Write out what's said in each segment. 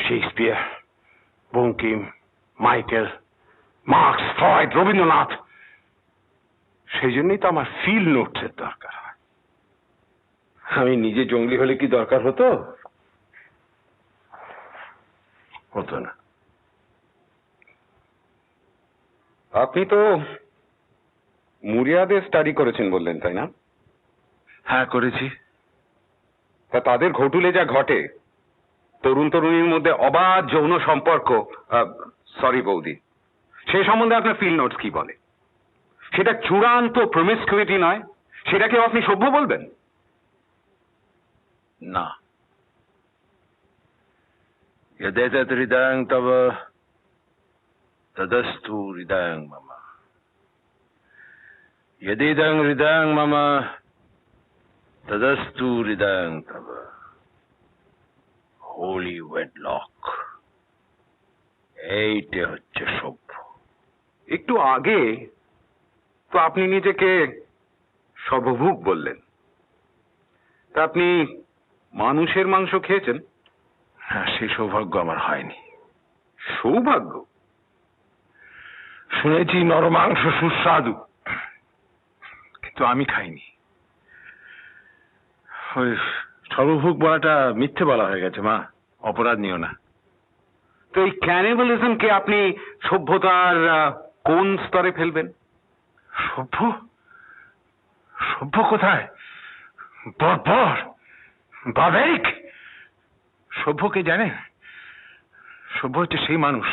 Shakespeare, Bankim, Michael, marks, Freud, Rabindranath. সেই জন্যই তো আমার ফিল্ড নোটসের দরকার হয়। আমি নিজে জঙ্গলি হলে কি দরকার হতো? হতো না। আপনি তো মুরিয়াদের স্টাডি করেছেন বললেন, তাই না? হ্যাঁ, করেছি। তা তাদের ঘটুলে যা ঘটে, তরুণ তরুণীর মধ্যে অবাধ যৌন সম্পর্ক, সরি বৌদি, সেই সম্বন্ধে আপনার ফিল্ড নোটস কি বলে? সেটা চূড়ান্ত প্রমিসকিউইটি নয়? সেটাকে আপনি সভ্য বলবেন? না। यदेतत् हृदयं तव तदस्तु हृदयं मम। यदिदं हृदयं मम तदस्तु हृदयं तव। হোলি ওয়েডলক, এইটা হচ্ছে সভ্য। একটু আগে তো আপনি নিজেকে সর্বভুক বললেন। তা আপনি মানুষের মাংস খেয়েছেন? হ্যাঁ, সেই সৌভাগ্য আমার হয়নি। সৌভাগ্য? শুনেছি নরমাংস সুস্বাদু, কিন্তু আমি খাইনি। ওই সর্বভুক বলাটা মিথ্যে বলা হয়ে গেছে মা, অপরাধ নিও না। তো এই ক্যানিবালিজমকে আপনি সভ্যতার কোন স্তরে ফেলবেন? সভ্য? সভ্য কোথায়? বর্বর, বার্বারিক। সভ্যকে জানেন? সভ্য হচ্ছে সেই মানুষ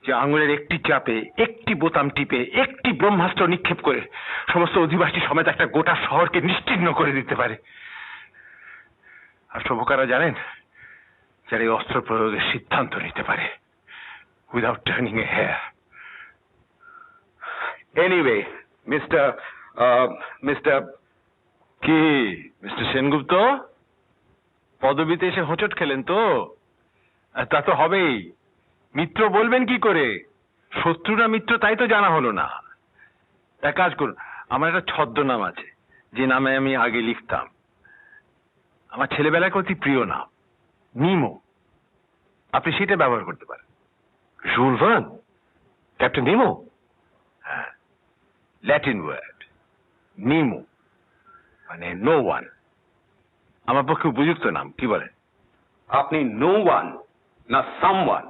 যে আঙুলের একটি চাপে, একটি বোতাম টিপে, একটি ব্রহ্মাস্ত্র নিক্ষেপ করে সমস্ত অধিবাসী সমেত একটা গোটা শহরকে নিশ্চিহ্ন করে দিতে পারে। আর সভ্যকারা জানেন? যারা এই অস্ত্র প্রয়োগের সিদ্ধান্ত নিতে পারে উইদাউট টার্নিং এ হেয়ার। এনিওয়ে, মিস্টার মিস্টার কি মিস্টার সেনগুপ্ত, পদবিতে এসে হোঁচট খেলেন তো? তা তো হবেই। মিত্র বলবেন কি করে? শত্রুরা মিত্র তাই তো জানা হলো না। এক কাজ করুন, আমার একটা ছদ্মনাম আছে যে নামে আমি আগে লিখতাম। আমার ছেলেবেলাকে অতি প্রিয় নাম, নিমো। আপনি সেটা ব্যবহার করতে পারেন। Joule Verne? ক্যাপ্টেন নিমো? হ্যাঁ, ল্যাটিন ওয়ার্ড নিমো মানে নো ওয়ান। আমার পক্ষে উপযুক্ত নাম, কি বলেন? আপনি নো ওয়ান না সামওয়ান?